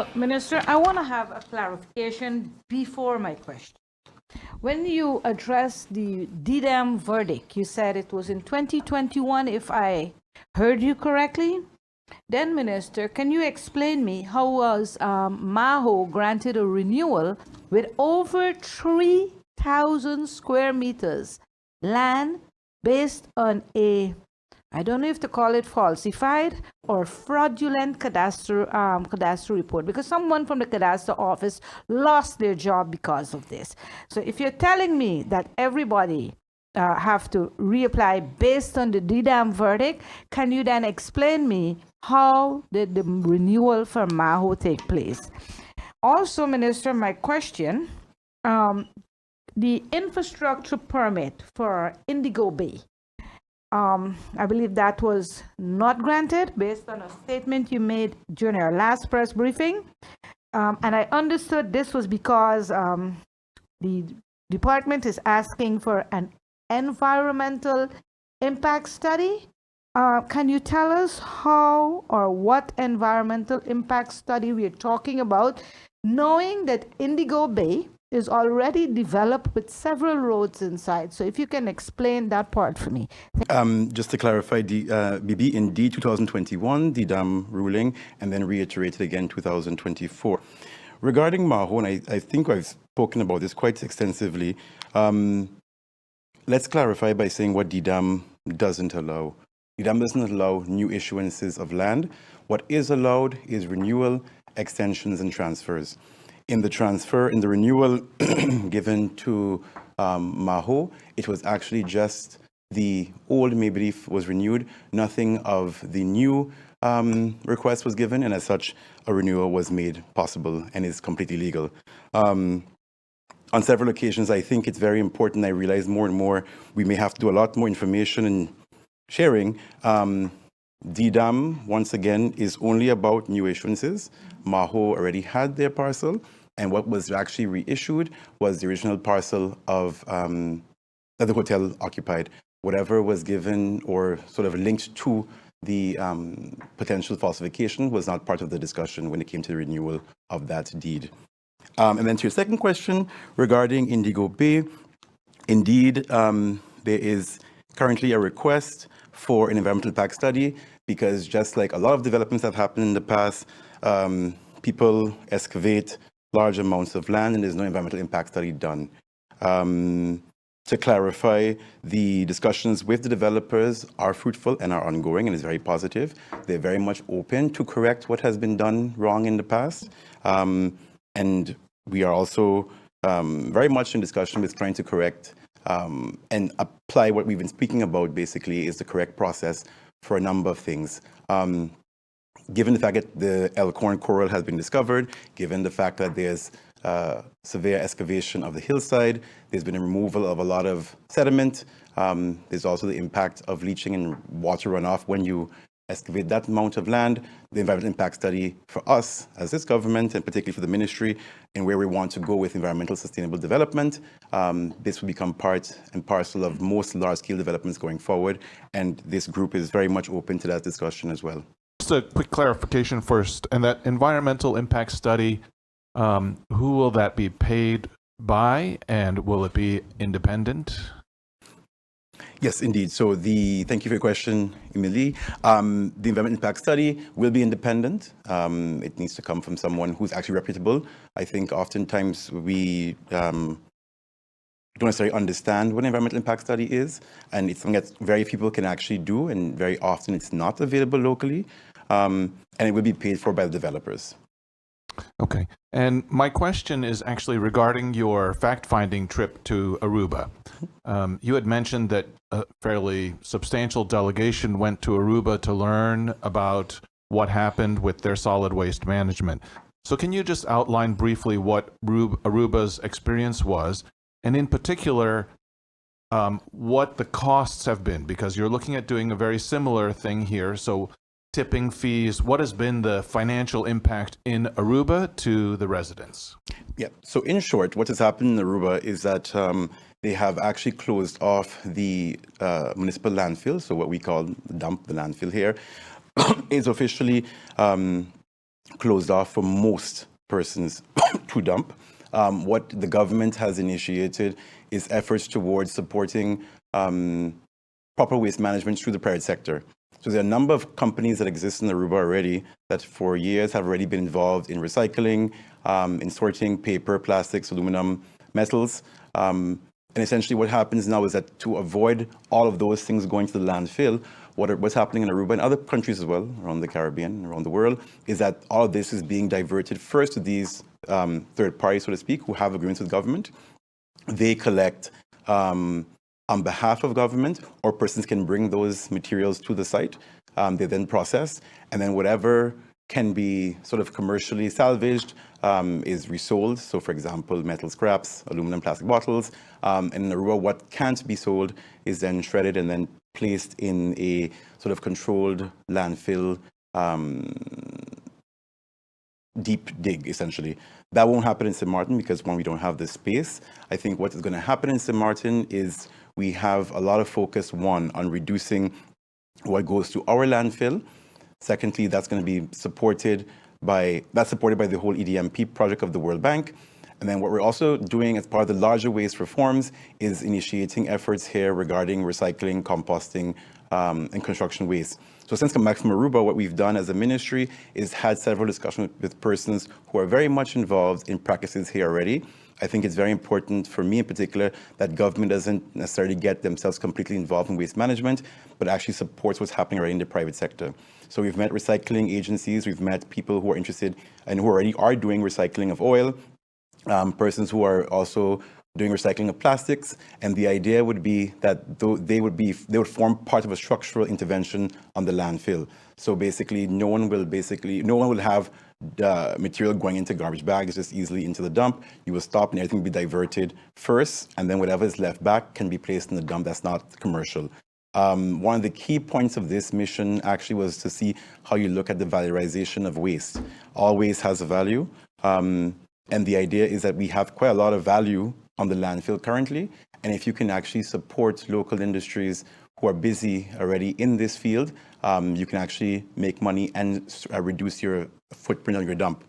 Well, Minister, I want to have a clarification before my question. When you addressed the DDAM verdict, you said it was in 2021, if I heard you correctly. Then, Minister, can you explain me how was Maho granted a renewal with over 3,000 square meters land based on a, I don't know if to call it falsified or fraudulent cadastral report, because someone from the cadastral office lost their job because of this. So if you're telling me that everybody have to reapply based on the DDAM verdict, can you then explain me how did the renewal for Maho take place? Also, Minister, my question, the infrastructure permit for Indigo Bay, I believe that was not granted based on a statement you made during our last press briefing. And I understood this was because the department is asking for an environmental impact study. Can you tell us how or what environmental impact study we are talking about, knowing that Indigo Bay is already developed with several roads inside? So if you can explain that part for me. Just to clarify, BB, indeed 2021, the dam ruling, and then reiterated again 2024. Regarding Maho, and I think I've spoken about this quite extensively, let's clarify by saying what DDAM doesn't allow. DDAM doesn't allow new issuances of land. What is allowed is renewal, extensions, and transfers. In the renewal given to Maho, it was actually just the old May brief was renewed. Nothing of the new request was given, and as such, a renewal was made possible and is completely legal. On several occasions, I think it's very important. I realize more and more we may have to do a lot more information and sharing. DDAM, once again, is only about new issuances. Maho already had their parcel, and what was actually reissued was the original parcel of that the hotel occupied. Whatever was given or sort of linked to the potential falsification was not part of the discussion when it came to the renewal of that deed. And then to your second question regarding Indigo Bay, indeed, there is currently a request for an environmental impact study, because just like a lot of developments that have happened in the past, people excavate large amounts of land and there's no environmental impact study done. To clarify, the discussions with the developers are fruitful and are ongoing and is very positive. They're very much open to correct what has been done wrong in the past. And we are also very much in discussion with trying to correct and apply what we've been speaking about, basically, is the correct process for a number of things. Given the fact that the Elkhorn coral has been discovered, given the fact that there's severe excavation of the hillside, there's been a removal of a lot of sediment. There's also the impact of leaching and water runoff when you excavate that amount of land. The environmental impact study for us as this government, and particularly for the ministry, and where we want to go with environmental sustainable development, this will become part and parcel of most large-scale developments going forward. And this group is very much open to that discussion as well. Just a quick clarification first, and that environmental impact study, who will that be paid by, and will it be independent? Yes, indeed. So thank you for your question, Emily. The environmental impact study will be independent. It needs to come from someone who's actually reputable. I think oftentimes we don't necessarily understand what an environmental impact study is, and it's something that very few people can actually do, and very often it's not available locally, and it will be paid for by the developers. Okay. And my question is actually regarding your fact-finding trip to Aruba. You had mentioned that a fairly substantial delegation went to Aruba to learn about what happened with their solid waste management. So can you just outline briefly what Aruba's experience was, and in particular, what the costs have been? Because you're looking at doing a very similar thing here. So tipping fees, what has been the financial impact in Aruba to the residents? Yeah, so in short, what has happened in Aruba is that they have actually closed off the municipal landfill. So what we call the dump, the landfill here, is officially closed off for most persons to dump. What the government has initiated is efforts towards supporting proper waste management through the private sector. So there are a number of companies that exist in Aruba already that for years have already been involved in recycling, in sorting paper, plastics, aluminum, metals. And essentially what happens now is that to avoid all of those things going to the landfill, what's happening in Aruba and other countries as well, around the Caribbean, around the world, is that all of this is being diverted first to these third parties, so to speak, who have agreements with government. They collect on behalf of government, or persons can bring those materials to the site. They then process, and then whatever can be sort of commercially salvaged is resold. So for example, metal scraps, aluminum, plastic bottles. And in Aruba, what can't be sold is then shredded and then placed in a sort of controlled landfill deep dig, essentially. That won't happen in St. Martin because, one, we don't have the space. I think what is going to happen in St. Martin is we have a lot of focus, one, on reducing what goes to our landfill. Secondly, that's going to be supported by the whole EDMP project of the World Bank. And then what we're also doing as part of the larger waste reforms is initiating efforts here regarding recycling, composting, and construction waste. So since coming back from Aruba, what we've done as a ministry is had several discussions with persons who are very much involved in practices here already. I think it's very important for me in particular that government doesn't necessarily get themselves completely involved in waste management, but actually supports what's happening already in the private sector. So we've met recycling agencies, we've met people who are interested and who already are doing recycling of oil, persons who are also doing recycling of plastics, and the idea would be that they would form part of a structural intervention on the landfill. So basically, no one will have material going into garbage bags just easily into the dump. You will stop and everything will be diverted first, and then whatever is left back can be placed in the dump that's not commercial. One of the key points of this mission actually was to see how you look at the valorization of waste. All waste has a value, and the idea is that we have quite a lot of value on the landfill currently, and if you can actually support local industries who are busy already in this field, you can actually make money and reduce your footprint on your dump.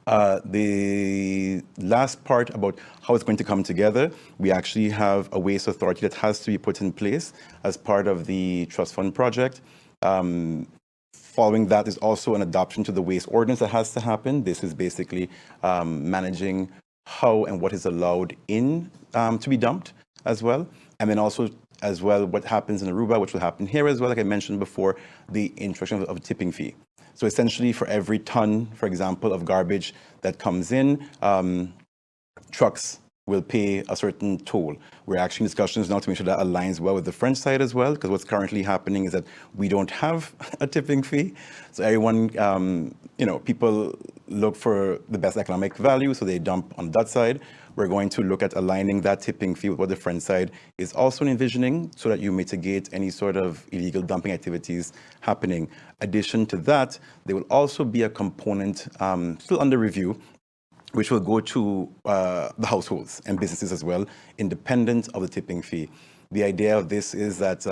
The last part about how it's going to come together, we actually have a waste authority that has to be put in place as part of the trust fund project. Following that is also an adoption to the waste ordinance that has to happen. This is basically managing how and what is allowed in to be dumped as well. And then also as well what happens in Aruba, which will happen here as well, like I mentioned before, the introduction of a tipping fee. So essentially for every ton, for example, of garbage that comes in, trucks will pay a certain toll. We're actually in discussions now to make sure that aligns well with the French side as well, because what's currently happening is that we don't have a tipping fee. So everyone, people look for the best economic value, so they dump on that side. We're going to look at aligning that tipping fee with what the French side is also envisioning so that you mitigate any sort of illegal dumping activities happening. Addition to that, there will also be a component still under review, which will go to the households and businesses as well, independent of the tipping fee. The idea of this is that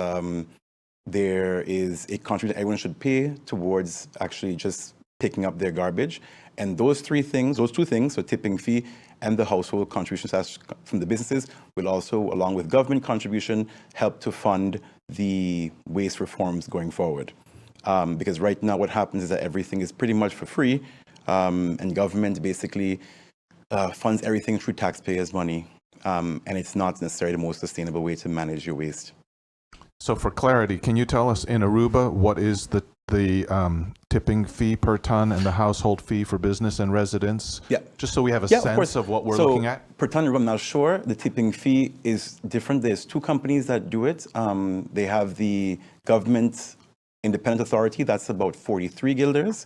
there is a contribution everyone should pay towards actually just picking up their garbage. And those two things, so tipping fee and the household contributions from the businesses, will also, along with government contribution, help to fund the waste reforms going forward. Because right now what happens is that everything is pretty much for free, and government basically funds everything through taxpayers' money, and it's not necessarily the most sustainable way to manage your waste. So for clarity, can you tell us in Aruba what is the tipping fee per ton and the household fee for business and residents? Yeah. Just so we have a sense of what we're looking at. Per ton, I'm not sure. The tipping fee is different. There's two companies that do it. They have the government independent authority, that's about 43 guilders,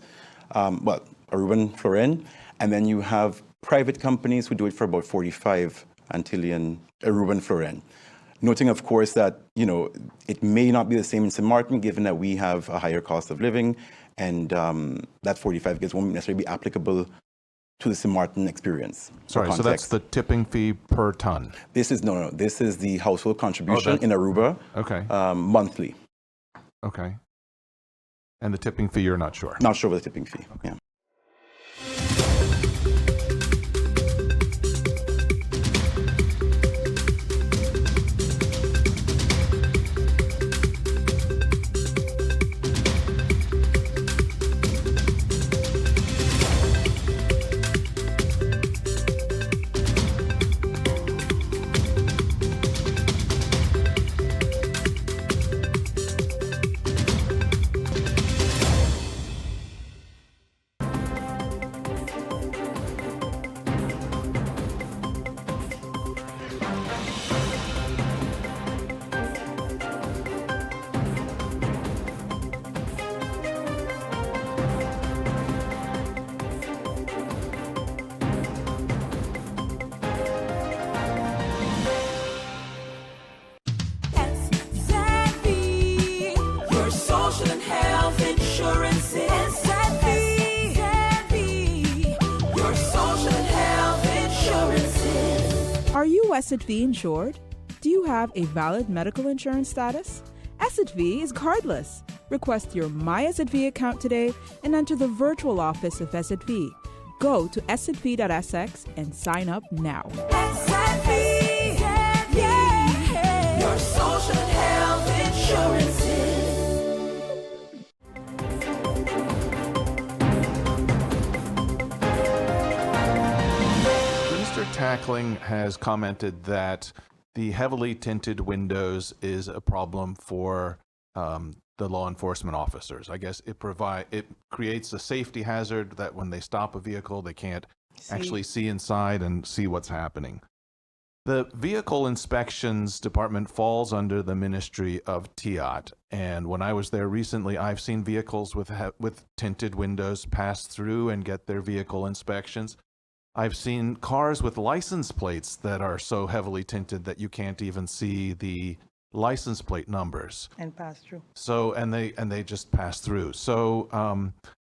Aruban Florin, and then you have private companies who do it for about 45 Antillean Aruban Florin. Noting, of course, that it may not be the same in St. Martin, given that we have a higher cost of living, and that 45 guilds won't necessarily be applicable to the St. Martin experience. Sorry, so that's the tipping fee per ton. This is This is the household contribution in Aruba. Okay. Monthly. Okay. And the tipping fee, you're not sure? Not sure about the tipping fee. Okay. Yeah. Are you SXV insured? Do you have a valid medical insurance status? SXV is cardless. Request your My SXV account today and enter the virtual office of SXV. Go to sxv.sx and sign up now. SXV, yeah, your social health insurances. Minister Tackling has commented that the heavily tinted windows is a problem for the law enforcement officers. I guess it creates a safety hazard that when they stop a vehicle, they can't actually see inside and see what's happening. The Vehicle Inspections Department falls under the Ministry of TIAT, and when I was there recently, I've seen vehicles with tinted windows pass through and get their vehicle inspections. I've seen cars with license plates that are so heavily tinted that you can't even see the license plate numbers. And pass through. So, and they just pass through. So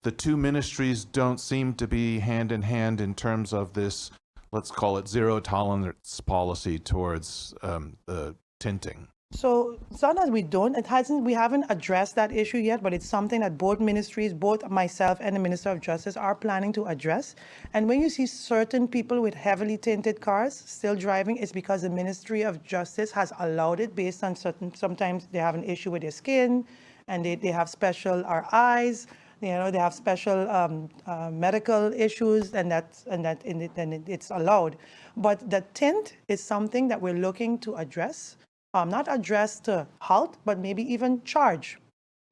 the two ministries don't seem to be hand in hand in terms of this, let's call it zero tolerance policy towards the tinting. So it's not that we haven't addressed that issue yet, but it's something that both ministries, both myself and the Minister of Justice, are planning to address. And when you see certain people with heavily tinted cars still driving, it's because the Ministry of Justice has allowed it based on sometimes they have an issue with their skin and they have special eyes, they have special medical issues, and it's allowed. But the tint is something that we're looking to address. Not address to halt, but maybe even charge,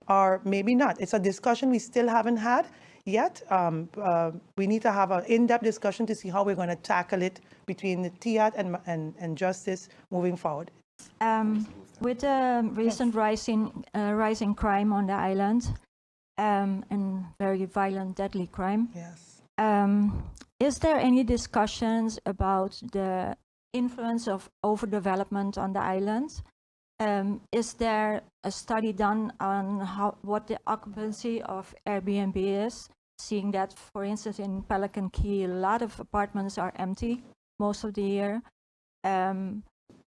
or maybe not. It's a discussion we still haven't had yet. We need to have an in-depth discussion to see how we're going to tackle it between the TIAT and justice moving forward. With the recent rising crime on the island, and very violent, deadly crime, Yes. is there any discussions about the influence of overdevelopment on the island? Is there a study done on what the occupancy of Airbnb is? Seeing that, for instance, in Pelican Key, a lot of apartments are empty most of the year.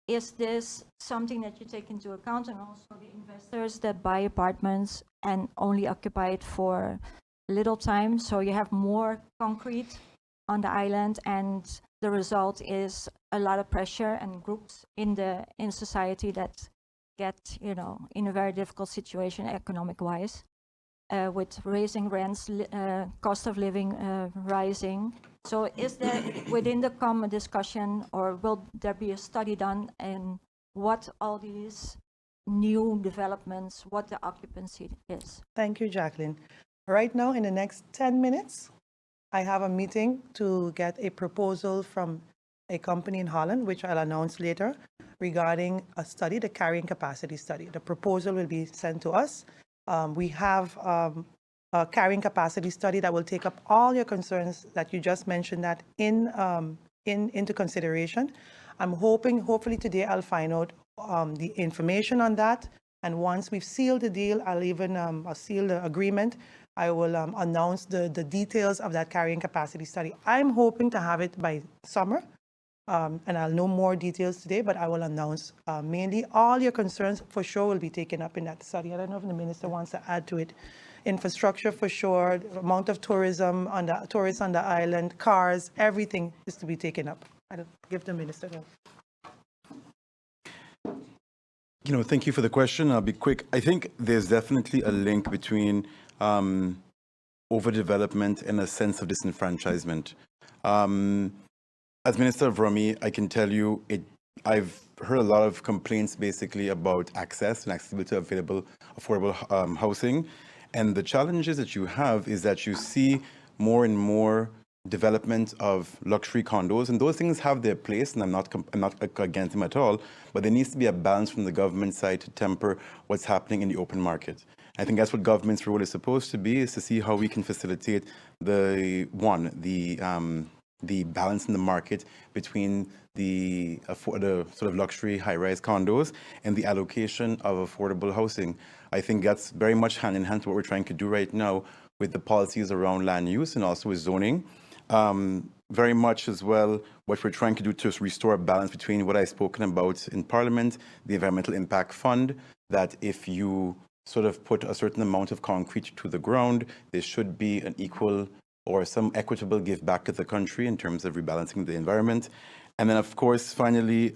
Is this something that you take into account, and also the investors that buy apartments and only occupy it for little time, so you have more concrete on the island, and the result is a lot of pressure and groups in society that get in a very difficult situation economic wise, with raising rents, cost of living rising. So is there within the common discussion, or will there be a study done in what all these new developments, what the occupancy is? Thank you, Jacqueline. Right now, in the next 10 minutes, I have a meeting to get a proposal from a company in Holland, which I'll announce later, regarding a study, the carrying capacity study. The proposal will be sent to us. We have a carrying capacity study that will take up all your concerns that you just mentioned that into consideration. I'm hopefully today I'll find out the information on that. And once we've sealed the deal, I'll seal the agreement. I will announce the details of that carrying capacity study. I'm hoping to have it by summer, and I'll know more details today, but I will announce mainly all your concerns for sure will be taken up in that study. I don't know if the minister wants to add to it. Infrastructure for sure, amount of tourism tourists on the island, cars, everything is to be taken up. I'll give the minister that. Thank you for the question. I'll be quick. I think there's definitely a link between overdevelopment and a sense of disenfranchisement. As Minister of Rummy, I can tell you, I've heard a lot of complaints basically about access and accessibility to available affordable housing. And the challenges that you have is that you see more and more development of luxury condos, and those things have their place, and I'm not against them at all, but there needs to be a balance from the government side to temper what's happening in the open market. I think that's what government's role is supposed to be, is to see how we can facilitate the balance in the market between the sort of luxury high-rise condos and the allocation of affordable housing. I think that's very much hand in hand to what we're trying to do right now with the policies around land use and also with zoning. very much as well what we're trying to do to restore a balance between what I've spoken about in Parliament, the Environmental Impact Fund, that if you sort of put a certain amount of concrete to the ground, there should be an equal or some equitable give back to the country in terms of rebalancing the environment. And then, of course, finally,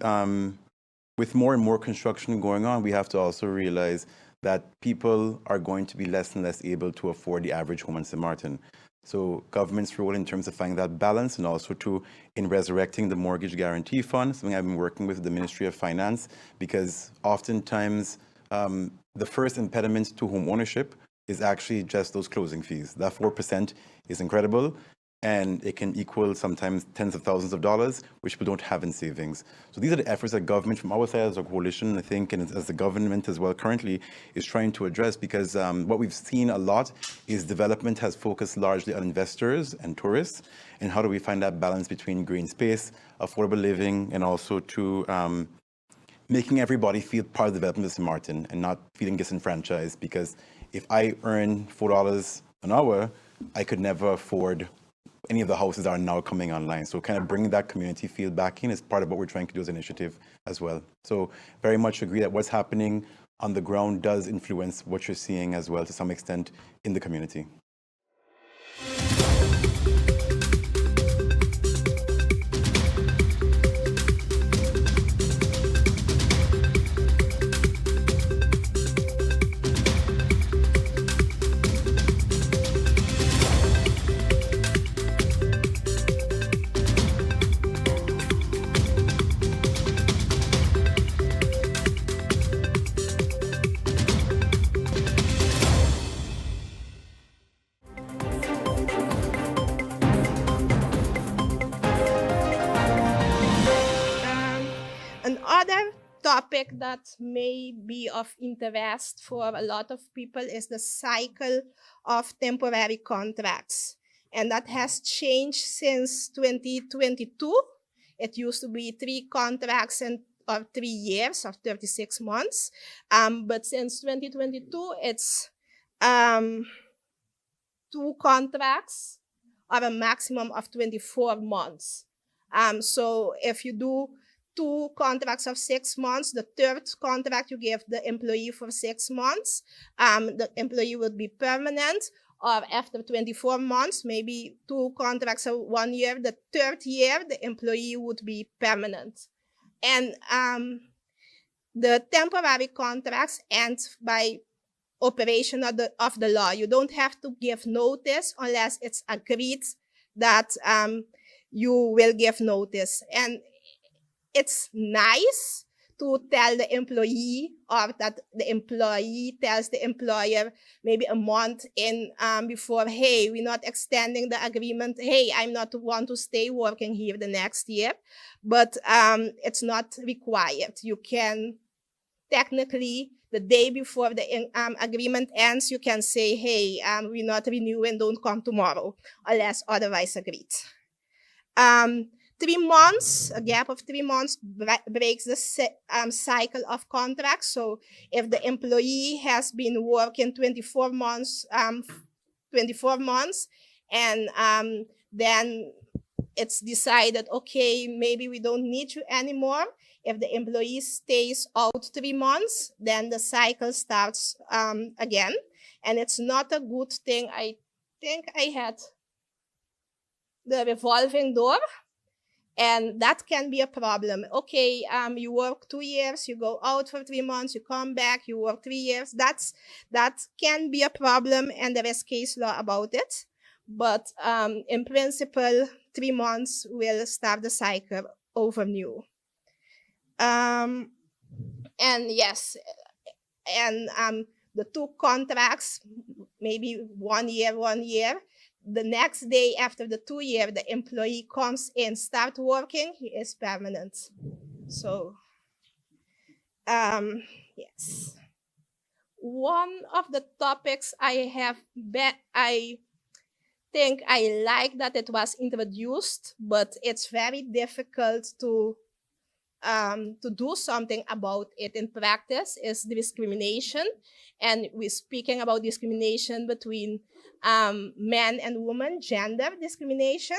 with more and more construction going on, we have to also realize that people are going to be less and less able to afford the average home in St. Martin. So government's role in terms of finding that balance, and also in resurrecting the mortgage guarantee fund, something I've been working with the Ministry of Finance, because oftentimes the first impediment to home ownership is actually just those closing fees. That 4% is incredible, and it can equal sometimes tens of thousands of dollars, which people don't have in savings. So these are the efforts that government from our side as a coalition, I think, and as the government as well currently, is trying to address, because what we've seen a lot is development has focused largely on investors and tourists, and how do we find that balance between green space, affordable living, and also to making everybody feel part of the development of St. Martin and not feeling disenfranchised, because if I earn $4 an hour, I could never afford any of the houses that are now coming online. So kind of bringing that community feel back in is part of what we're trying to do as an initiative as well. So very much agree that what's happening on the ground does influence what you're seeing as well to some extent in the community. Another topic that may be of interest for a lot of people is the cycle of temporary contracts. And that has changed since 2022. It used to be 3 contracts or 3 years of 36 months. But since 2022, it's 2 contracts or a maximum of 24 months. So if you do 2 contracts of 6 months, the 3rd contract you give the employee for 6 months, the employee would be permanent. Or after 24 months, maybe 2 contracts of 1 year, the 3rd year, the employee would be permanent. And the temporary contracts end by operation of the law. You don't have to give notice unless it's agreed that you will give notice. And it's nice to tell the employee, or that the employee tells the employer maybe a month in before, hey, we're not extending the agreement. Hey, I'm not want to stay working here the next year. But it's not required. You can technically, the day before the agreement ends, you can say, hey, we're not renewing, don't come tomorrow, unless otherwise agreed. 3 months, a gap of 3 months breaks the cycle of contracts. So if the employee has been working 24 months, and then it's decided, okay, maybe we don't need you anymore. If the employee stays out 3 months, then the cycle starts again. And it's not a good thing. I think I had the revolving door. And that can be a problem. Okay, you work 2 years, you go out for 3 months, you come back, you work 3 years. That can be a problem, and there is case law about it. But in principle, 3 months will start the cycle over new. And yes, and the 2 contracts, maybe 1 year, the next day after the 2 year, the employee comes in, start working, he is permanent. So, yes. One of the topics I think I like that it was introduced, but it's very difficult to do something about it in practice, is discrimination. And we're speaking about discrimination between men and women, gender discrimination.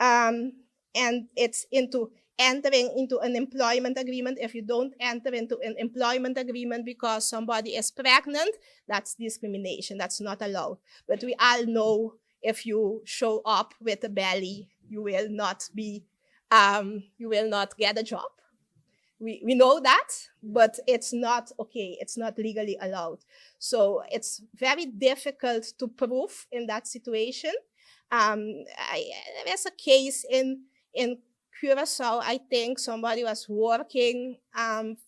and it's into entering into an employment agreement. If you don't enter into an employment agreement because somebody is pregnant, that's discrimination. That's not allowed. But we all know if you show up with a belly, you will not get a job. We know that, but it's not okay. It's not legally allowed. So it's very difficult to prove in that situation. There's a case in Curacao. I think somebody was working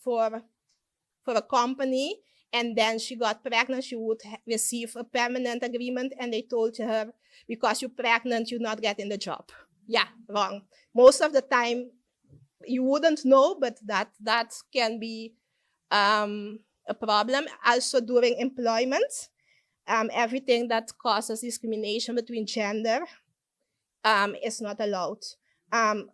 for a company, and then she got pregnant. She would receive a permanent agreement, and they told her, because you're pregnant, you're not getting the job. Yeah, wrong. Most of the time, you wouldn't know, but that can be a problem. Also during employment, everything that causes discrimination between gender is not allowed.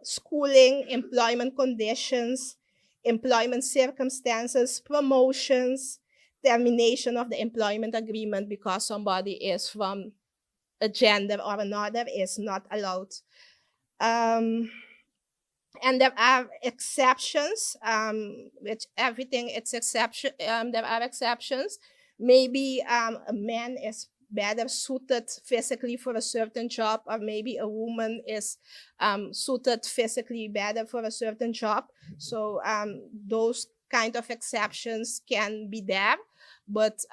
Schooling, employment conditions, employment circumstances, promotions, termination of the employment agreement because somebody is from a gender or another is not allowed. And there are exceptions, which everything it's exception. There are exceptions. Maybe a man is better suited physically for a certain job, or maybe a woman is suited physically better for a certain job. So those kind of exceptions can be there, but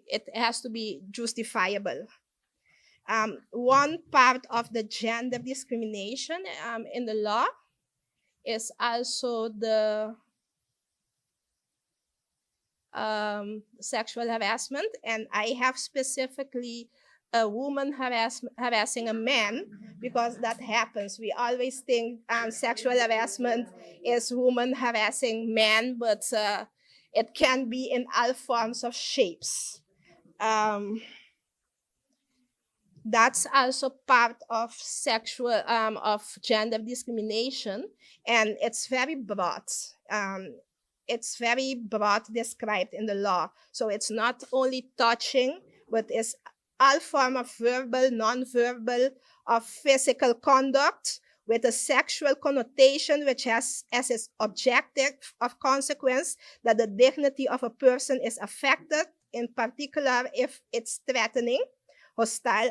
it has to be justifiable. One part of the gender discrimination in the law is also the sexual harassment, and I have specifically a woman harassing a man because that happens. We always think sexual harassment is woman harassing men, but it can be in all forms of shapes. That's also part of of gender discrimination, and it's very broad. It's very broad described in the law. So it's not only touching, but it's all form of verbal, non-verbal, of physical conduct with a sexual connotation, which has as its objective of consequence that the dignity of a person is affected, in particular if it's threatening, hostile,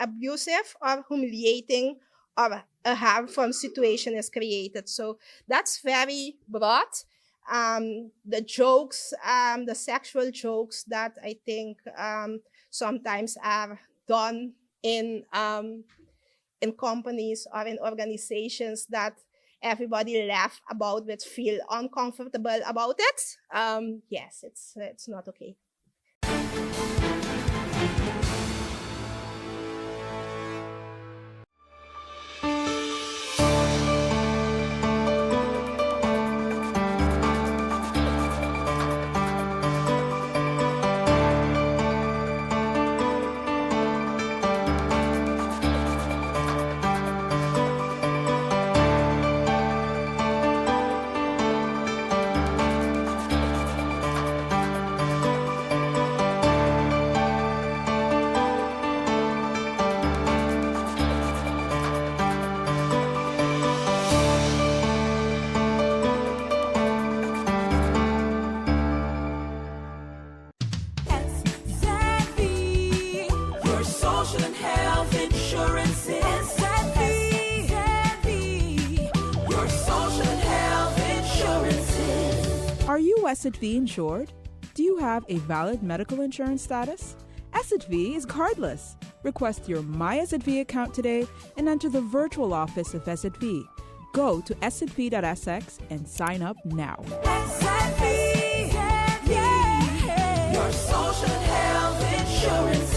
abusive, or humiliating, or a harmful situation is created. So that's very broad. The jokes, the sexual jokes that I think sometimes are done in companies or in organizations that everybody laugh about, but feel uncomfortable about it. Yes, it's not okay. Your social and health insurance is your social and health insurance. Are you SXV insured? Do you have a valid medical insurance status? SXV is cardless. Request your My SXV account today and enter the virtual office of SXV. Go to sxv.sx and sign up now. Your social and health insurance.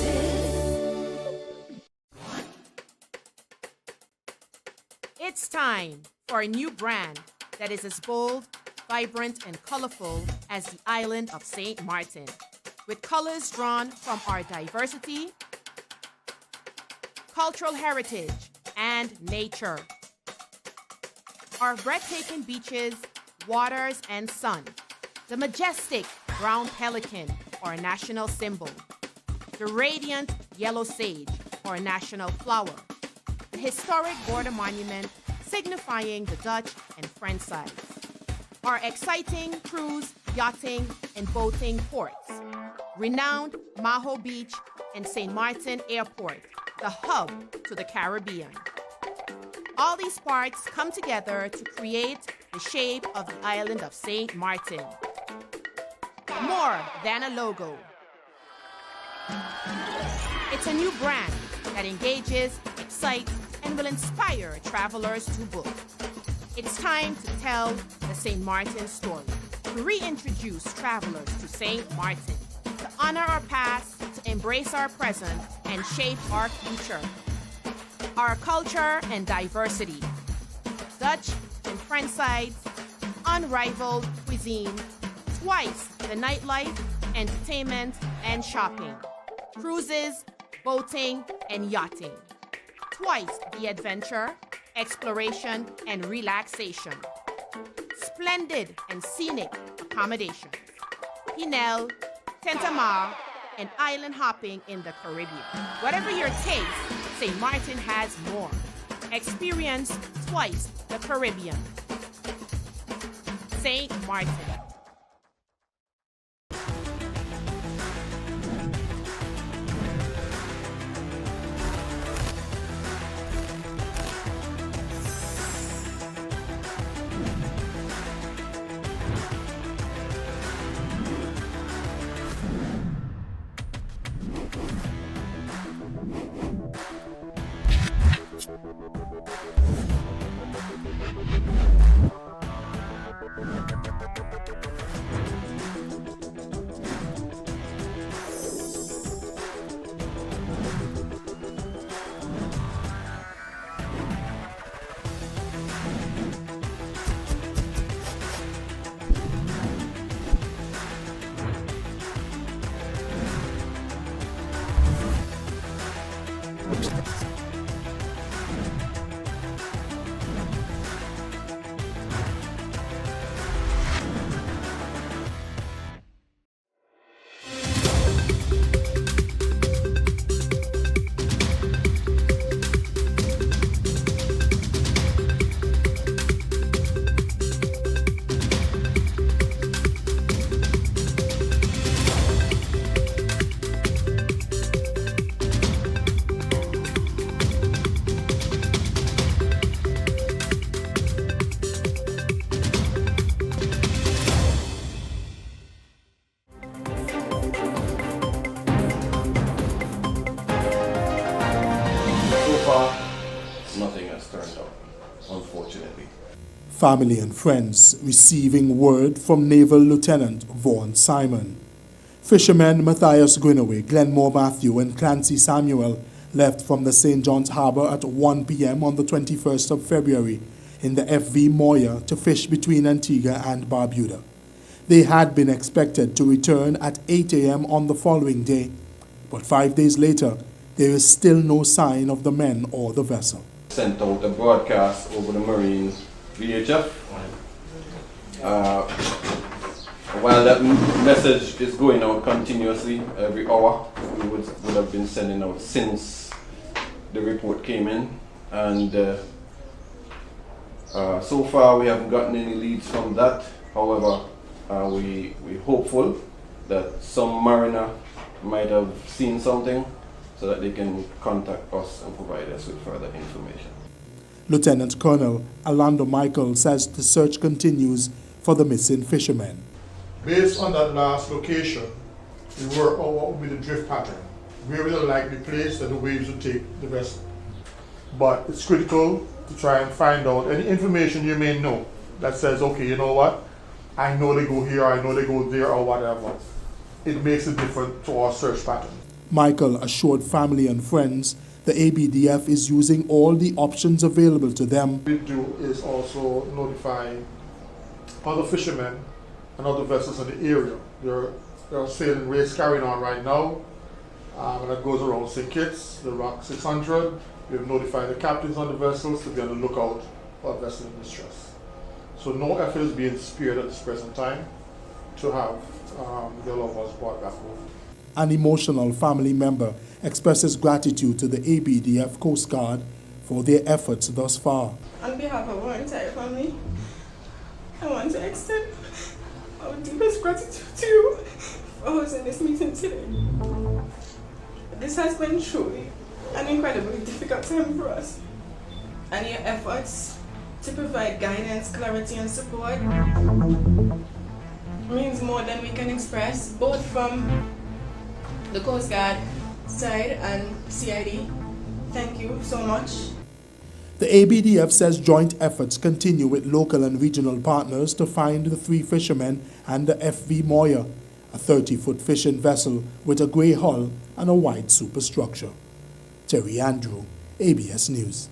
It's time for a new brand that is as bold, vibrant, and colorful as the island of St. Martin, with colors drawn from our diversity, cultural heritage, and nature. Our breathtaking beaches, waters, and sun, the majestic brown pelican, our national symbol, the radiant yellow sage, our national flower, historic border monument signifying the Dutch and French sides. Our exciting cruise, yachting, and boating ports. Renowned Maho Beach and St. Martin Airport, the hub to the Caribbean. All these parts come together to create the shape of the island of St. Martin. More than a logo. It's a new brand that engages, excites, and will inspire travelers to book. It's time to tell the St. Martin story, to reintroduce travelers to St. Martin, to honor our past, to embrace our present, and shape our future. Our culture and diversity. Dutch and French sides, unrivaled cuisine, twice the nightlife, entertainment, and shopping. Cruises, boating, and yachting. Twice the adventure, exploration, and relaxation. Splendid and scenic accommodations. Pinel, Tentamar, and island hopping in the Caribbean. Whatever your taste, St. Martin has more. Experience twice the Caribbean. St. Martin. Nothing has turned up, unfortunately. Family and friends receiving word from Naval Lieutenant Vaughan Simon. Fishermen Matthias Greenaway, Glenmore Matthew, and Clancy Samuel left from the St. John's Harbour at 1 p.m. on the 21st of February in the FV Moya to fish between Antigua and Barbuda. They had been expected to return at 8 a.m. on the following day, but 5 days later, there is still no sign of the men or the vessel. Sent out a broadcast over the Marine VHF. While that message is going out continuously every hour, we would have been sending out since the report came in. And so far we haven't gotten any leads from that. However, we're hopeful that some mariner might have seen something so that they can contact us and provide us with further information. Lieutenant Colonel Orlando Michael says the search continues for the missing fishermen. Based on that last location, we work out what will be the drift pattern, where will the likely place that the waves will take the vessel. But it's critical to try and find out any information you may know that says, okay, you know what, I know they go here, I know they go there, or whatever. It makes it different to our search pattern. Michael assured family and friends the ABDF is using all the options available to them. What we do is also notify other fishermen and other vessels in the area. There are sailing race carrying on right now, and that goes around St. Kitts, the Rock 600. We have notified the captains on the vessels to be on the lookout for a vessel in distress. So no effort is being spared at this present time to have the loved ones brought back home. An emotional family member expresses gratitude to the ABDF Coast Guard for their efforts thus far. On behalf of our entire family, I want to extend our deepest gratitude to you for hosting this meeting today. This has been truly an incredibly difficult time for us, and your efforts to provide guidance, clarity, and support means more than we can express, both from the Coast Guard side and CID. Thank you so much. The ABDF says joint efforts continue with local and regional partners to find the 3 fishermen and the FV Moya, a 30-foot fishing vessel with a grey hull and a white superstructure. Terry Andrew, ABS News.